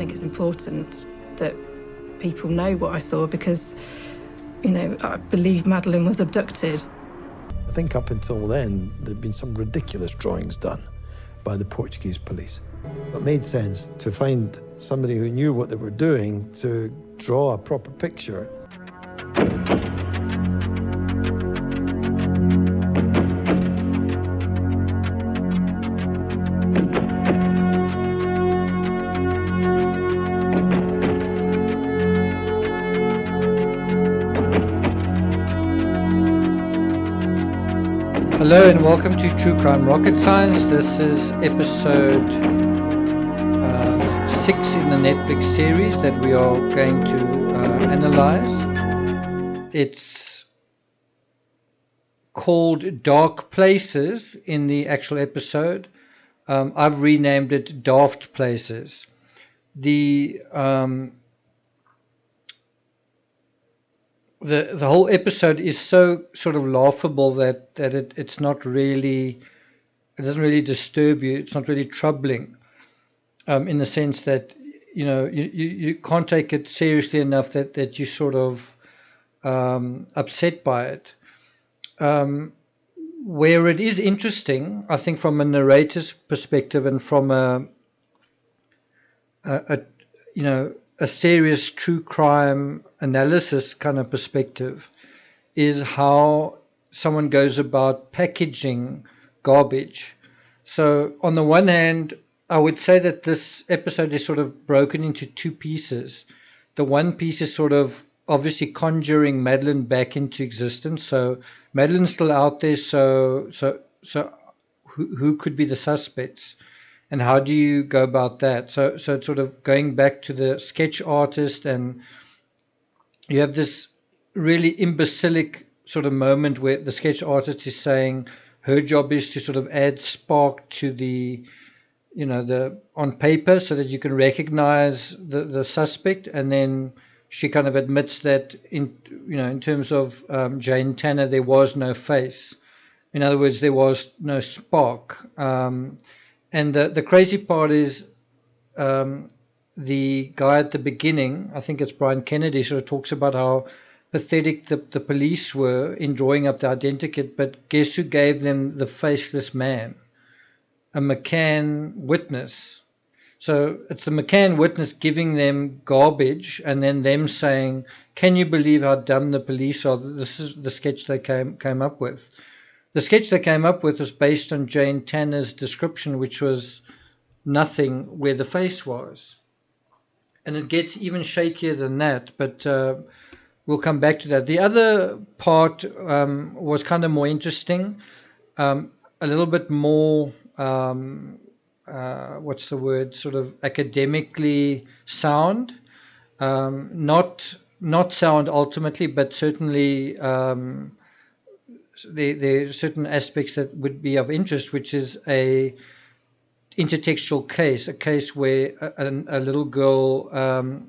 think it's important that people know what I saw because, I believe Madeleine was abducted. I think up until then, there'd been some ridiculous drawings done by the Portuguese police. It made sense to find somebody who knew what they were doing to draw a proper picture. Hello and welcome to True Crime Rocket Science. This is episode 6 in the Netflix series that we are going to analyze. It's called Dark Places in the actual episode. I've renamed it Daft Places. The whole episode is so sort of laughable that it's not really, it doesn't really disturb you. It's not really troubling, in the sense that you can't take it seriously enough that you sort of upset by it. Where it is interesting, I think, from a narrator's perspective and from a serious true crime analysis kind of perspective, is how someone goes about packaging garbage. So on the one hand, I would say that this episode is sort of broken into two pieces. The one piece is sort of obviously conjuring Madeleine back into existence. So Madeleine's still out there. So who could be the suspects? And how do you go about that? So it's sort of going back to the sketch artist, and you have this really imbecilic sort of moment where the sketch artist is saying her job is to sort of add spark to the on paper so that you can recognize the suspect, and then she kind of admits that in terms of Jane Tanner, there was no face. In other words, there was no spark. And the crazy part is the guy at the beginning, I think it's Brian Kennedy, sort of talks about how pathetic the police were in drawing up the identikit, but guess who gave them the faceless man? A McCann witness. So it's the McCann witness giving them garbage and then them saying, can you believe how dumb the police are? This is the sketch they came up with. The sketch they came up with was based on Jane Tanner's description, which was nothing where the face was. And it gets even shakier than that, but we'll come back to that. The other part was kind of more interesting, a little bit more, what's the word, sort of academically sound. Not sound ultimately, but certainly there are certain aspects that would be of interest, which is a intertextual case, a case where a little girl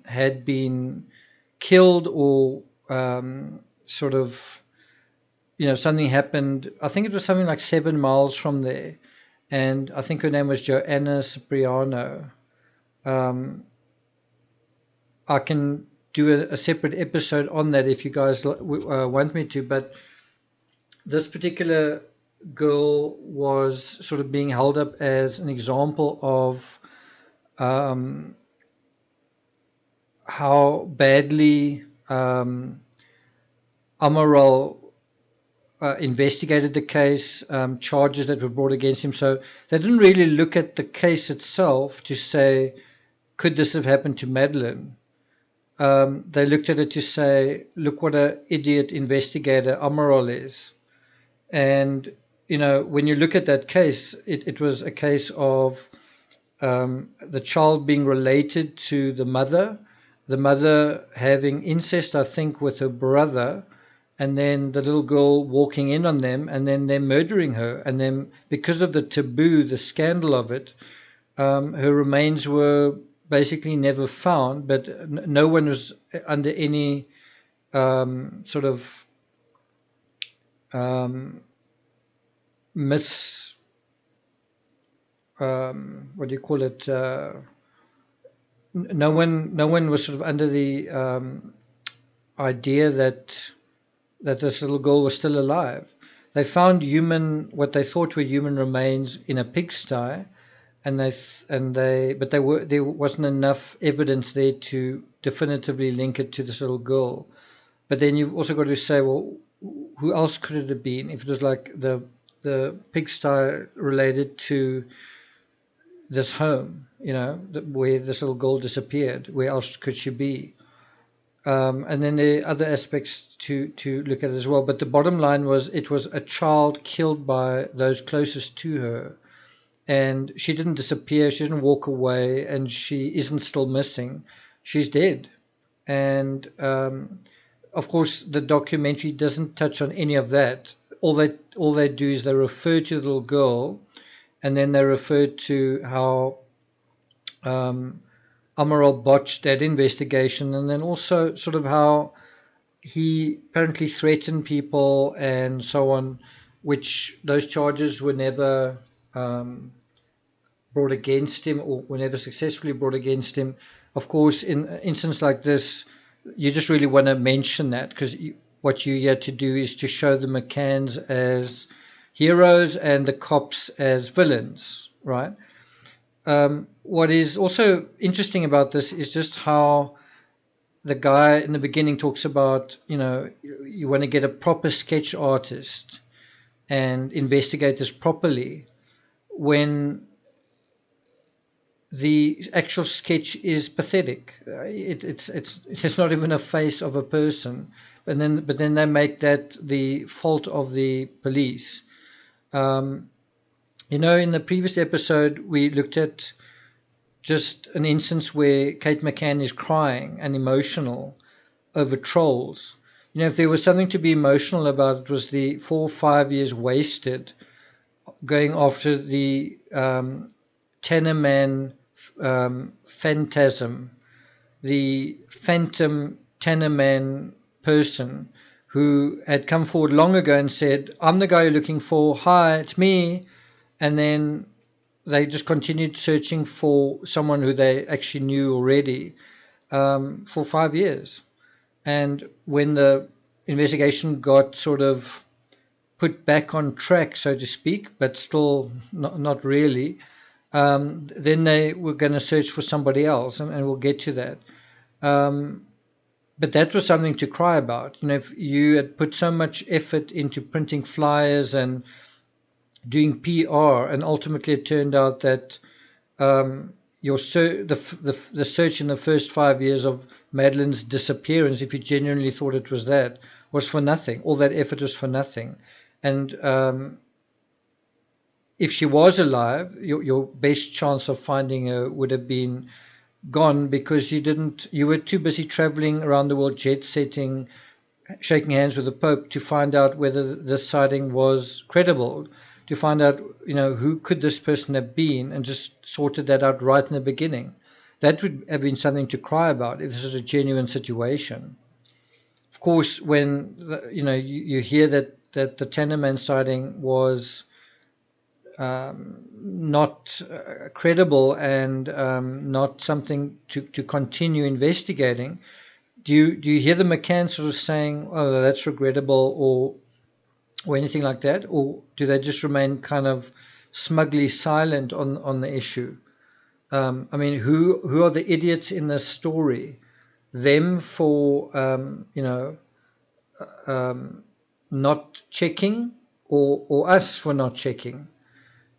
had been killed or sort of, something happened. I think it was something like 7 miles from there, and I think her name was Joana Cipriano. I can do a separate episode on that if you guys want me to, but this particular girl was sort of being held up as an example of how badly Amaral investigated the case, charges that were brought against him. So they didn't really look at the case itself to say, could this have happened to Madeleine? They looked at it to say, look what an idiot investigator Amaral is. And, when you look at that case, it was a case of the child being related to the mother having incest, I think, with her brother, and then the little girl walking in on them, and then them murdering her. And then because of the taboo, the scandal of it, her remains were basically never found, but no one was under any sort of what do you call it? no one was sort of under the idea that this little girl was still alive. They found what they thought were human remains in a pigsty, but there wasn't enough evidence there to definitively link it to this little girl. But then you've also got to say, well, who else could it have been? If it was like the pigsty related to this home, where this little girl disappeared, where else could she be? And then there are other aspects to look at as well. But the bottom line was, it was a child killed by those closest to her. And she didn't disappear, she didn't walk away, and she isn't still missing. She's dead. And of course, the documentary doesn't touch on any of that. All they do is they refer to the little girl, and then they refer to how Amaral botched that investigation, and then also sort of how he apparently threatened people and so on, which those charges were never brought against him, or were never successfully brought against him. Of course, in an instance like this, you just really want to mention that, because what you're here to do is to show the McCanns as heroes and the cops as villains, right? What is also interesting about this is just how the guy in the beginning talks about, you want to get a proper sketch artist and investigate this properly, when the actual sketch is pathetic. It's not even a face of a person, but then they make that the fault of the police. In the previous episode, we looked at just an instance where Kate McCann is crying and emotional over trolls. If there was something to be emotional about, it was the 4 or 5 years wasted going after the Tenorman phantasm, the phantom Tenorman person who had come forward long ago and said, "I'm the guy you're looking for. Hi, it's me." And then they just continued searching for someone who they actually knew already for 5 years. And when the investigation got sort of put back on track, so to speak, but still not really, then they were going to search for somebody else, and we'll get to that. But that was something to cry about. If you had put so much effort into printing flyers and doing PR, and ultimately it turned out that the search in the first 5 years of Madeleine's disappearance, if you genuinely thought it was that, was for nothing. All that effort was for nothing. And if she was alive, your best chance of finding her would have been gone, because you were too busy traveling around the world, jet setting, shaking hands with the Pope, to find out whether this sighting was credible, to find out, who could this person have been, and just sorted that out right in the beginning. That would have been something to cry about if this was a genuine situation. Of course, when you hear that the Tenorman sighting was not credible and not something to continue investigating, do you hear the McCann sort of saying, "Oh, that's regrettable," or anything like that, or do they just remain kind of smugly silent on the issue? Who are the idiots in this story? Them for not checking, or us for not checking?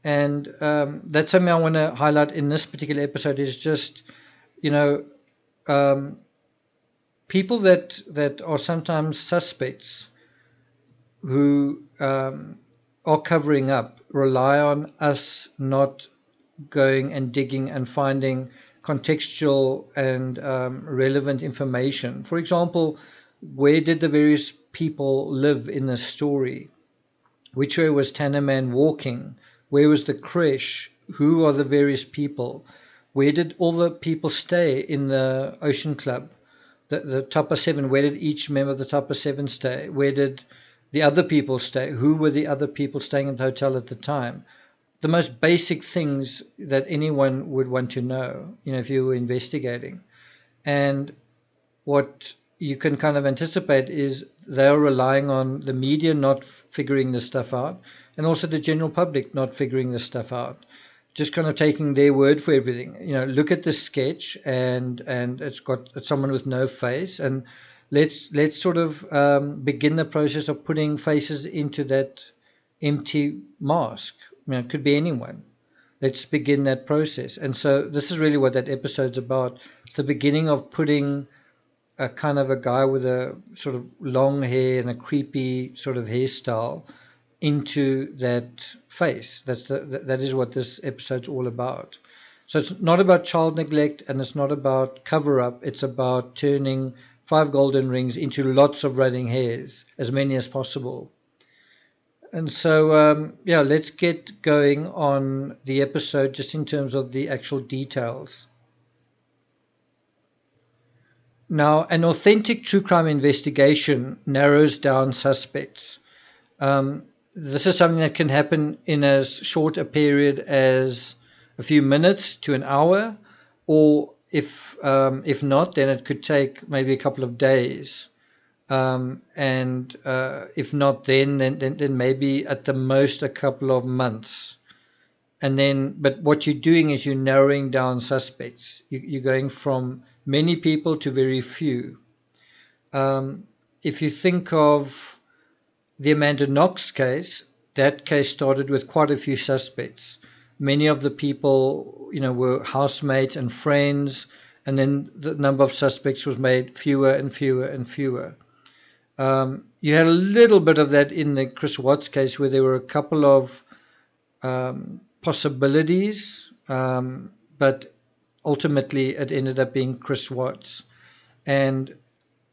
And that's something I want to highlight in this particular episode, is just people that are sometimes suspects, who are covering up, rely on us not going and digging and finding contextual and relevant information. For example, where did the various people live in this story? Which way was Tenorman walking? Where was the creche? Who are the various people? Where did all the people stay in the Ocean Club? The Tupper 7, where did each member of the Tupper 7 stay? Where did the other people stay? Who were the other people staying at the hotel at the time? the most basic things that anyone would want to know, if you were investigating. And what you can kind of anticipate is they're relying on the media not figuring this stuff out, and also the general public not figuring this stuff out. Just kind of taking their word for everything. Look at the sketch, and it's got someone with no face, and let's sort of begin the process of putting faces into that empty mask. It could be anyone. Let's begin that process. And so this is really what that episode's about. It's the beginning of putting a kind of a guy with a sort of long hair and a creepy sort of hairstyle into that face. That is what this episode's all about. So it's not about child neglect, and it's not about cover-up. It's about turning 5 golden rings into lots of running hairs, as many as possible. And so, let's get going on the episode just in terms of the actual details. Now, an authentic true crime investigation narrows down suspects. This is something that can happen in as short a period as a few minutes to an hour, or if not, then it could take maybe a couple of days. And if not, then maybe at the most a couple of months. But what you're doing is you're narrowing down suspects. You're going from many people to very few. If you think of the Amanda Knox case, that case started with quite a few suspects. Many of the people, were housemates and friends, and then the number of suspects was made fewer and fewer and fewer. You had a little bit of that in the Chris Watts case, where there were a couple of possibilities, but ultimately it ended up being Chris Watts. And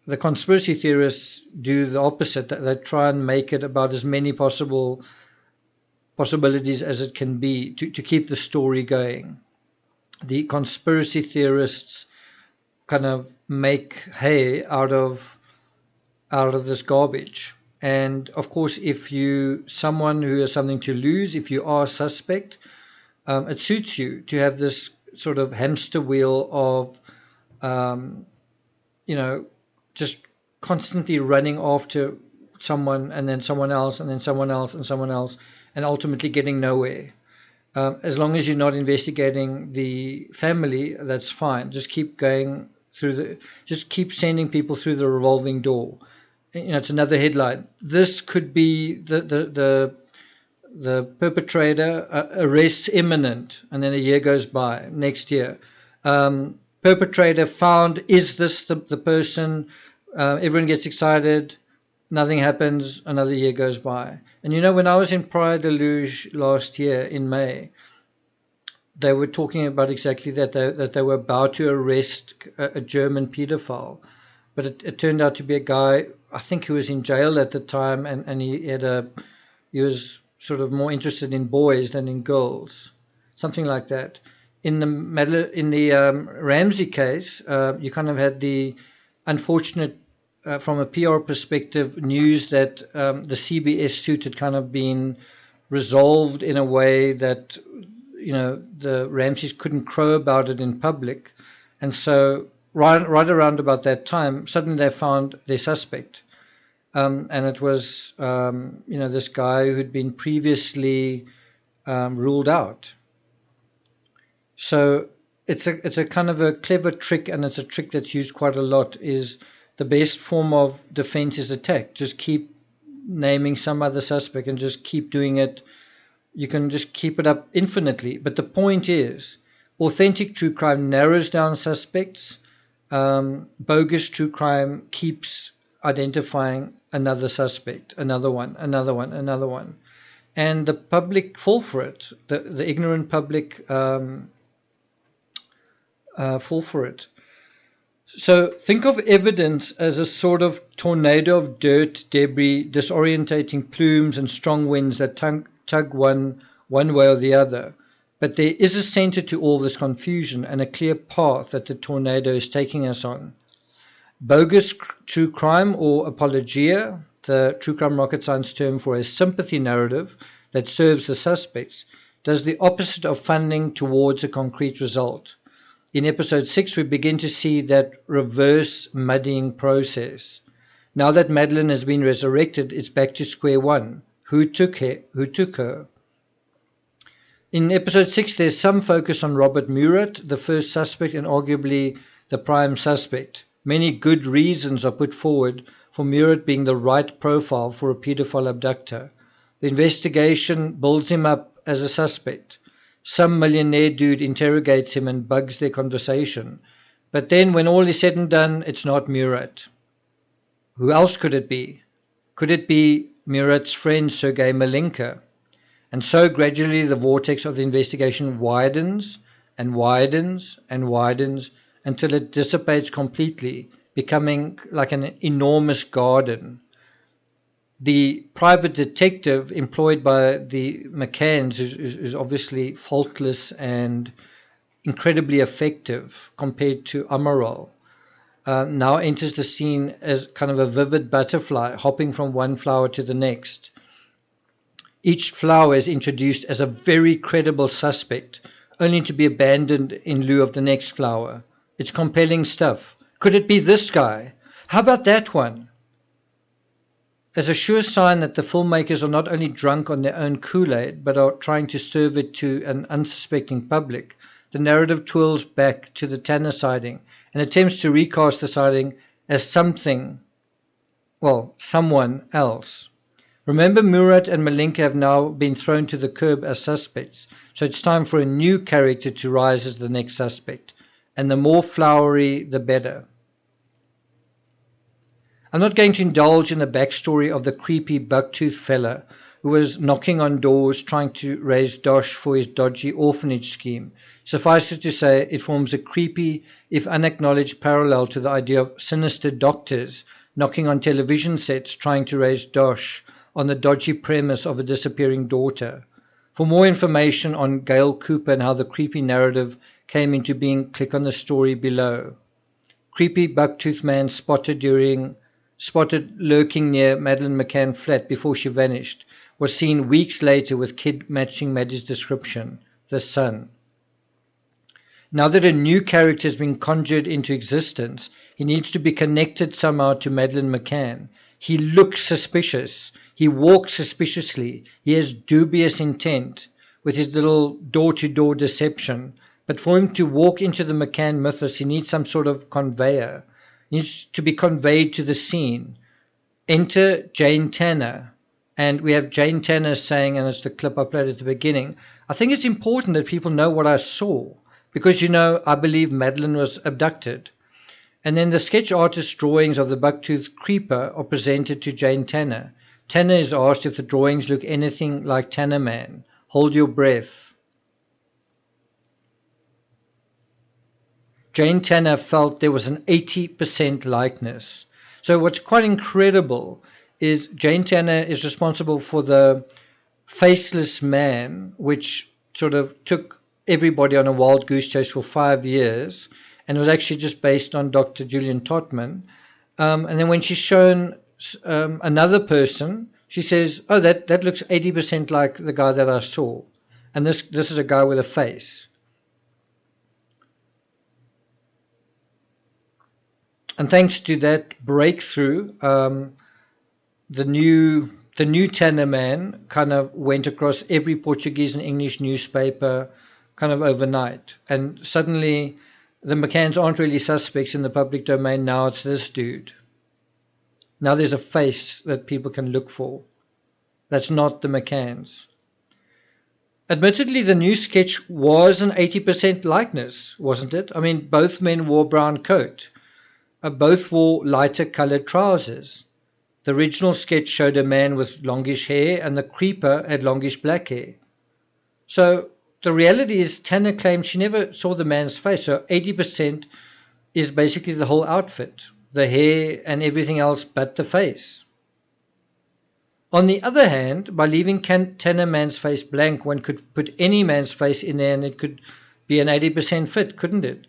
the conspiracy theorists do the opposite. They try and make it about as many possibilities as it can be to keep the story going. The conspiracy theorists kind of make hay out of this garbage. And of course, if you someone who has something to lose, if you are a suspect, it suits you to have this sort of hamster wheel of just constantly running after someone, and then someone else, and then someone else, and someone else, and ultimately getting nowhere. As long as you're not investigating the family, that's fine. Just keep going just keep sending people through the revolving door. It's another headline. This could be the perpetrator, arrests imminent, and then a year goes by. Next year, perpetrator found. Is this the person? Everyone gets excited. Nothing happens. Another year goes by. And when I was in Praia de Luz last year in May, they were talking about exactly that. That they were about to arrest a German paedophile, but it turned out to be a guy, I think, who was in jail at the time, and he was sort of more interested in boys than in girls, something like that. In the Ramsey case, you kind of had the unfortunate, from a PR perspective, news that the CBS suit had kind of been resolved in a way that the Ramseys couldn't crow about it in public, and so right around about that time, suddenly they found their suspect, and it was this guy who'd been previously ruled out. So it's a kind of a clever trick, and it's a trick that's used quite a lot. Is the best form of defense is attack. Just keep naming some other suspect and just keep doing it. You can just keep it up infinitely. But the point is, authentic true crime narrows down suspects. Bogus true crime keeps identifying another suspect, another one. And the public fall for it. The ignorant public fall for it. So think of evidence as a sort of tornado of dirt, debris, disorientating plumes, and strong winds that tug one way or the other. But there is a center to all this confusion, and a clear path that the tornado is taking us on. Bogus true crime, or Apologia, the true crime rocket science term for a sympathy narrative that serves the suspects, does the opposite of funneling towards a concrete result. In episode 6, we begin to see that reverse muddying process. Now that Madeleine has been resurrected, it's back to square one. Who took her? In episode 6, there's some focus on Robert Murat, the first suspect and arguably the prime suspect. Many good reasons are put forward for Murat being the right profile for a paedophile abductor. The investigation builds him up as a suspect. Some millionaire dude interrogates him and bugs their conversation. But then when all is said and done, it's not Murat. Who else could it be? Could it be Murat's friend Sergei Malinka? And so gradually the vortex of the investigation widens and widens and widens until it dissipates completely, becoming like an enormous garden. The private detective employed by the McCanns is obviously faultless and incredibly effective compared to Amaral. Now enters the scene as kind of a vivid butterfly hopping from one flower to the next. Each flower is introduced as a very credible suspect, only to be abandoned in lieu of the next flower. It's compelling stuff. Could it be this guy? How about that one? As a sure sign that the filmmakers are not only drunk on their own Kool-Aid, but are trying to serve it to an unsuspecting public, the narrative twirls back to the Tanner sighting and attempts to recast the sighting as someone else. Remember, Murat and Malinka have now been thrown to the curb as suspects, so it's time for a new character to rise as the next suspect, and the more flowery, the better. I'm not going to indulge in the backstory of the creepy buck-toothed fella who was knocking on doors trying to raise dosh for his dodgy orphanage scheme. Suffice it to say, it forms a creepy, if unacknowledged, parallel to the idea of sinister doctors knocking on television sets trying to raise dosh on the dodgy premise of a disappearing daughter. For more information on Gail Cooper and how the creepy narrative came into being, click on the story below. Creepy buck-toothed man spotted lurking near Madeleine McCann flat before she vanished, was seen weeks later with kid matching Maddie's description, the son. Now that a new character has been conjured into existence, he needs to be connected somehow to Madeleine McCann. He looks suspicious. He walks suspiciously. He has dubious intent with his little door-to-door deception. But for him to walk into the McCann mythos, he needs some sort of conveyor. He needs to be conveyed to the scene. Enter Jane Tanner. And we have Jane Tanner saying, and it's the clip I played at the beginning, I think it's important that people know what I saw. Because, I believe Madeleine was abducted. And then the sketch artist's drawings of the buck-toothed creeper are presented to Jane Tanner. Tanner is asked if the drawings look anything like Tenorman. Hold your breath. Jane Tanner felt there was an 80% likeness. So what's quite incredible is Jane Tanner is responsible for the Faceless Man, which sort of took everybody on a wild goose chase for 5 years and was actually just based on Dr. Julian Totman. And then when she's shown another person, she says, oh, that looks 80% like the guy that I saw. And this is a guy with a face. And thanks to that breakthrough, the new Tenorman kind of went across every Portuguese and English newspaper kind of overnight. And suddenly the McCanns aren't really suspects in the public domain. Now it's this dude. Now there's a face that people can look for. That's not the McCanns. Admittedly, the new sketch was an 80% likeness, wasn't it? I mean, both men wore brown coat. Both wore lighter coloured trousers. The original sketch showed a man with longish hair and the creeper had longish black hair. So the reality is Tanner claimed she never saw the man's face, so 80% is basically the whole outfit, the hair and everything else but the face. On the other hand, by leaving Tanner man's face blank, one could put any man's face in there and it could be an 80% fit, couldn't it?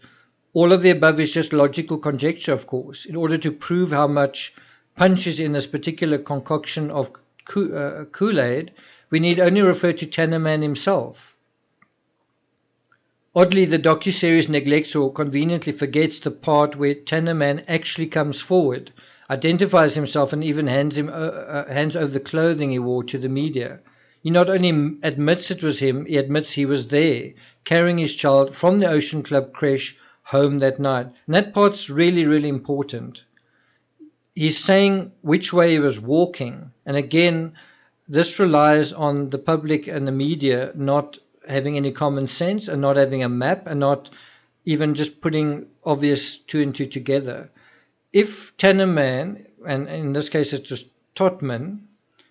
All of the above is just logical conjecture, of course. In order to prove how much punch is in this particular concoction of Kool-Aid, we need only refer to Tenorman himself. Oddly, the docuseries neglects or conveniently forgets the part where Tenorman actually comes forward, identifies himself, and even hands over the clothing he wore to the media. He not only admits it was him, he admits he was there, carrying his child from the Ocean Club creche home that night. And that part's really, really important. He's saying which way he was walking. And again, this relies on the public and the media not having any common sense and not having a map and not even just putting obvious two and two together. If Tenorman, and in this case it's just Totman,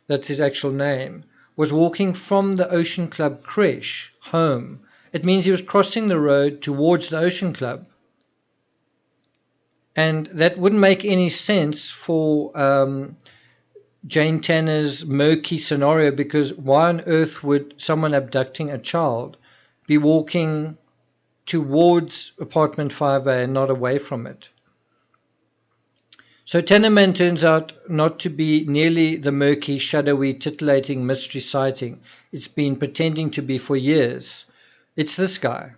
that's his actual name, was walking from the Ocean Club creche home, it means he was crossing the road towards the Ocean Club. And that wouldn't make any sense for Jane Tanner's murky scenario, because why on earth would someone abducting a child be walking towards apartment 5A and not away from it? So Tenorman turns out not to be nearly the murky, shadowy, titillating mystery sighting it's been pretending to be for years. It's this guy.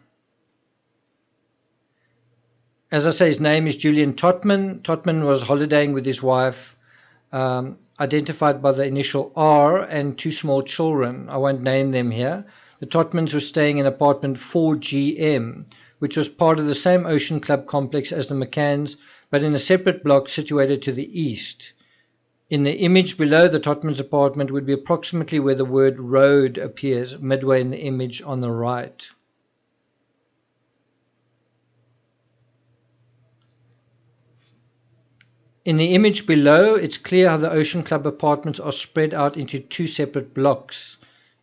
As I say, his name is Julian Totman. Totman was holidaying with his wife, identified by the initial R, and two small children. I won't name them here. The Totmans were staying in apartment 4GM, which was part of the same Ocean Club complex as the McCanns, but in a separate block situated to the east. In the image below, the Totmans' apartment would be approximately where the word road appears, midway in the image on the right. In the image below, it's clear how the Ocean Club apartments are spread out into two separate blocks.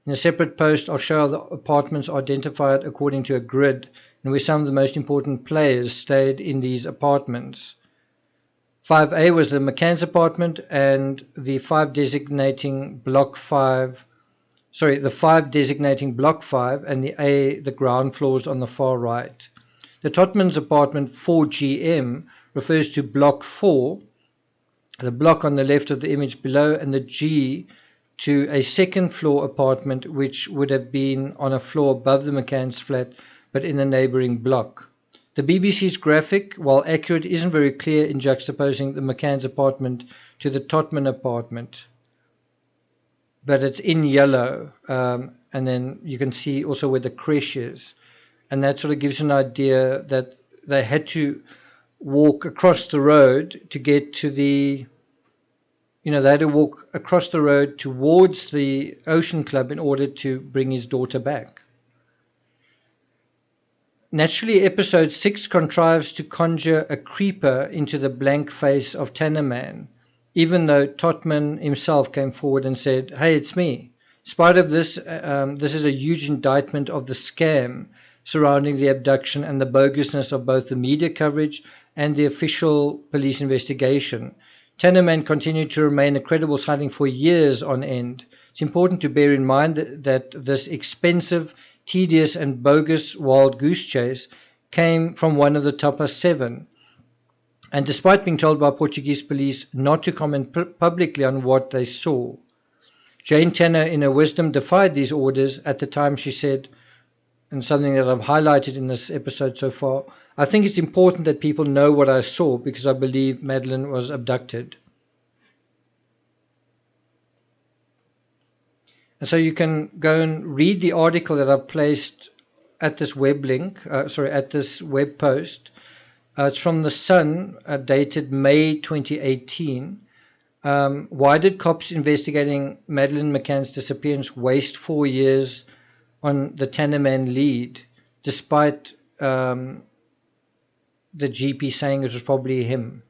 In a separate post, I'll show how the apartments are identified according to a grid, and where some of the most important players stayed in these apartments. 5A was the McCann's apartment, and the 5 designating block 5, and the A, the ground floors on the far right. The Totman's apartment 4GM refers to block 4, the block on the left of the image below, and the G to a second floor apartment which would have been on a floor above the McCann's flat but in the neighbouring block. The BBC's graphic, while accurate, isn't very clear in juxtaposing the McCann's apartment to the Totman apartment, but it's in yellow, and then you can see also where the creche is, and that sort of gives an idea that they had to walk across the road to get to the, they had to walk across the road towards the Ocean Club in order to bring his daughter back. Naturally, episode 6 contrives to conjure a creeper into the blank face of Tenorman, even though Totman himself came forward and said, "Hey, it's me." In spite of this, this is a huge indictment of the scam surrounding the abduction and the bogusness of both the media coverage and the official police investigation. Tenorman continued to remain a credible sighting for years on end. It's important to bear in mind that this expensive, tedious and bogus wild goose chase came from one of the Tapa 7. And despite being told by Portuguese police not to comment publicly on what they saw, Jane Tanner, in her wisdom, defied these orders. At the time she said, and something that I've highlighted in this episode so far, "I think it's important that people know what I saw because I believe Madeleine was abducted." And so you can go and read the article that I've placed at this web link, at this web post. It's from The Sun, dated May 2018. Why did cops investigating Madeleine McCann's disappearance waste 4 years on the Tenorman lead, despite the GP saying it was probably him?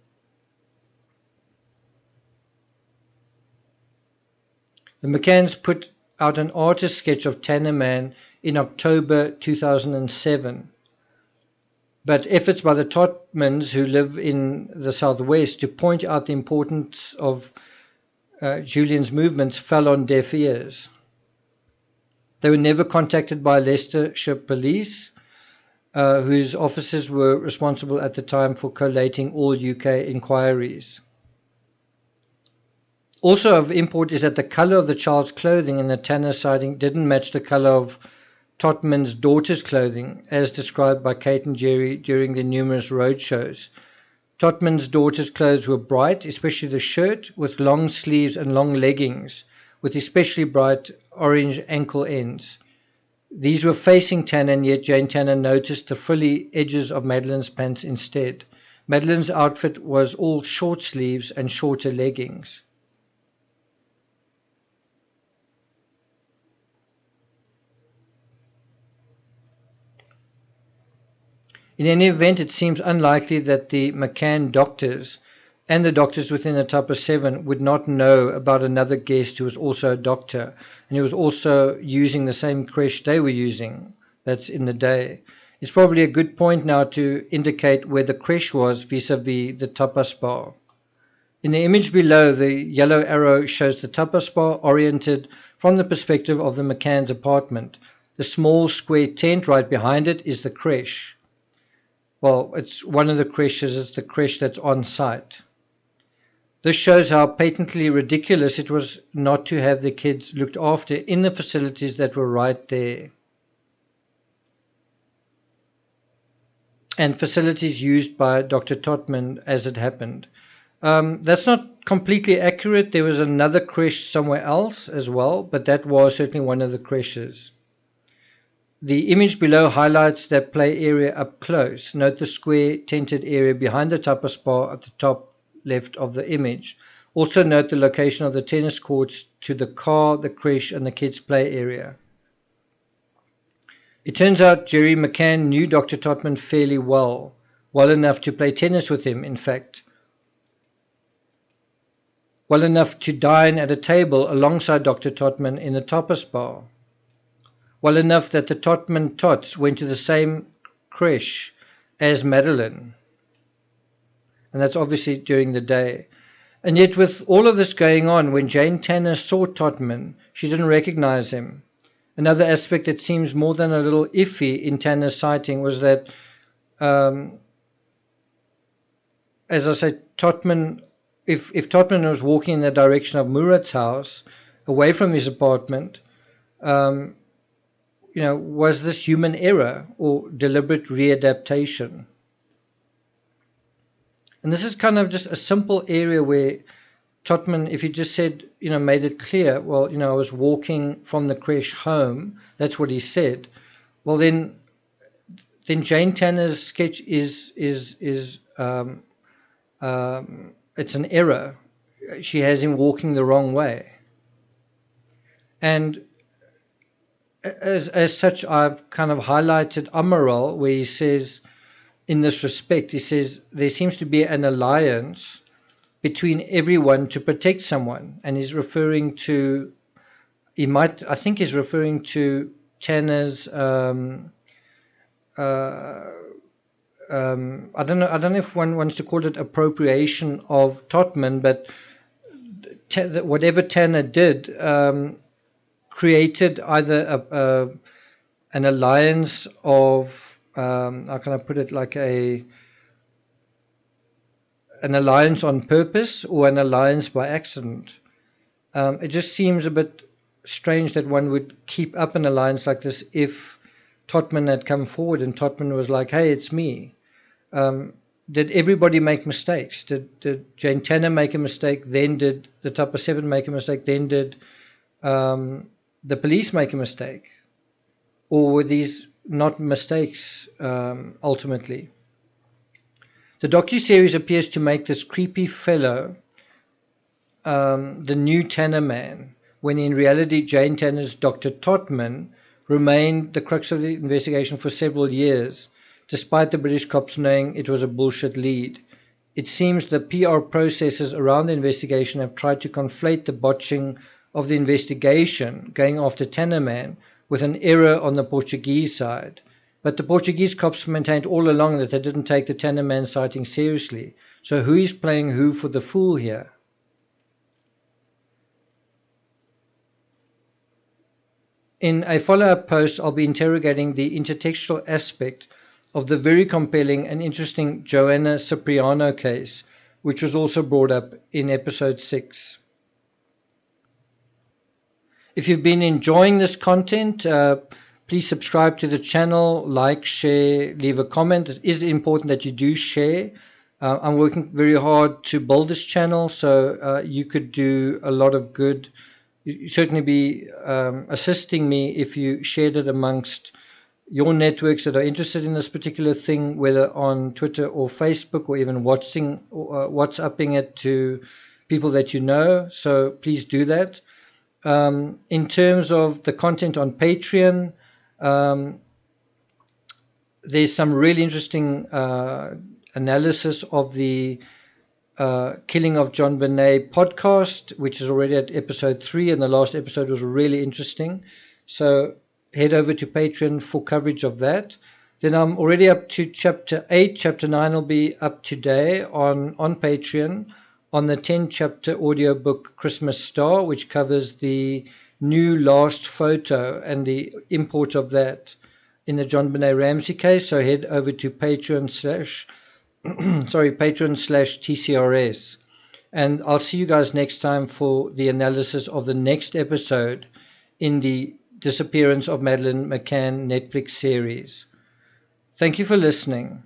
The McCanns put out an artist sketch of Tenorman in October 2007. But efforts by the Totmans, who live in the southwest, to point out the importance of Julian's movements fell on deaf ears. They were never contacted by Leicestershire police, whose officers were responsible at the time for collating all UK inquiries. Also of import is that the colour of the child's clothing in the Tanner sighting didn't match the colour of Totman's daughter's clothing, as described by Kate and Jerry during the numerous road shows. Totman's daughter's clothes were bright, especially the shirt, with long sleeves and long leggings, with especially bright orange ankle ends. These were facing Tanner, and yet Jane Tanner noticed the frilly edges of Madeleine's pants instead. Madeleine's outfit was all short sleeves and shorter leggings. In any event, it seems unlikely that the McCann doctors and the doctors within the Tupper 7 would not know about another guest who was also a doctor and who was also using the same creche they were using. That's in the day. It's probably a good point now to indicate where the creche was vis-a-vis the Tupper Spa. In the image below, the yellow arrow shows the Tupper Spa oriented from the perspective of the McCann's apartment. The small square tent right behind it is the creche. Well, it's one of the creches, it's the creche that's on site. This shows how patently ridiculous it was not to have the kids looked after in the facilities that were right there. And facilities used by Dr. Totman as it happened. That's not completely accurate. There was another creche somewhere else as well, but that was certainly one of the creches. The image below highlights that play area up close. Note the square tented area behind the Tupper Spa at the top left of the image. Also note the location of the tennis courts to the car, the creche, and the kids' play area. It turns out Jerry McCann knew Dr. Totman fairly well enough to play tennis with him, in fact. Well enough to dine at a table alongside Dr. Totman in the Tupper Spa. Well enough that the Totman Tots went to the same creche as Madeleine. And that's obviously during the day. And yet with all of this going on, when Jane Tanner saw Totman, she didn't recognize him. Another aspect that seems more than a little iffy in Tanner's sighting was that, as I said, Totman, if Totman was walking in the direction of Murat's house, away from his apartment, was this human error or deliberate readaptation? And this is kind of just a simple area where Totman, if he just said, made it clear, well, I was walking from the creche home, that's what he said. Well, then Jane Tanner's sketch is it's an error. She has him walking the wrong way. And as such, I've kind of highlighted Amaral, where he says, in this respect, he says, there seems to be an alliance between everyone to protect someone. And he's referring to, I think he's referring to Tanner's, I don't know if one wants to call it appropriation of Totman, but whatever Tanner did, created either an alliance of, how can I put it, like an alliance on purpose or an alliance by accident. It just seems a bit strange that one would keep up an alliance like this if Totman had come forward and Totman was like, hey, it's me. Did everybody make mistakes? Did Jane Tanner make a mistake? Then did the Tupper 7 make a mistake? Then did the police make a mistake? Or were these not mistakes ultimately? The docuseries appears to make this creepy fellow the new Tanner man, when in reality Jane Tanner's Dr. Totman remained the crux of the investigation for several years, despite the British cops knowing it was a bullshit lead. It seems the PR processes around the investigation have tried to conflate the botching of the investigation going after Tenorman with an error on the Portuguese side. But the Portuguese cops maintained all along that they didn't take the Tenorman sighting seriously. So who is playing who for the fool here? In a follow-up post, I'll be interrogating the intertextual aspect of the very compelling and interesting Joana Cipriano case, which was also brought up in episode 6. If you've been enjoying this content, Please subscribe to the channel, like, share, leave a comment. It is important that you do share. I'm working very hard to build this channel, so you could do a lot of good. You certainly be assisting me if you shared it amongst your networks that are interested in this particular thing, whether on Twitter or Facebook, or even WhatsApping it to people that you know. So please do that. In terms of the content on Patreon, there's some really interesting analysis of the Killing of John Bonet podcast, which is already at episode 3, and the last episode was really interesting. So head over to Patreon for coverage of that. Then I'm already up to chapter 8. Chapter 9 will be up today on Patreon, on the 10-chapter audiobook Christmas Star, which covers the new last photo and the import of that in the John Bonet Ramsey case. So head over to Patreon/TCRS. And I'll see you guys next time for the analysis of the next episode in the Disappearance of Madeleine McCann Netflix series. Thank you for listening.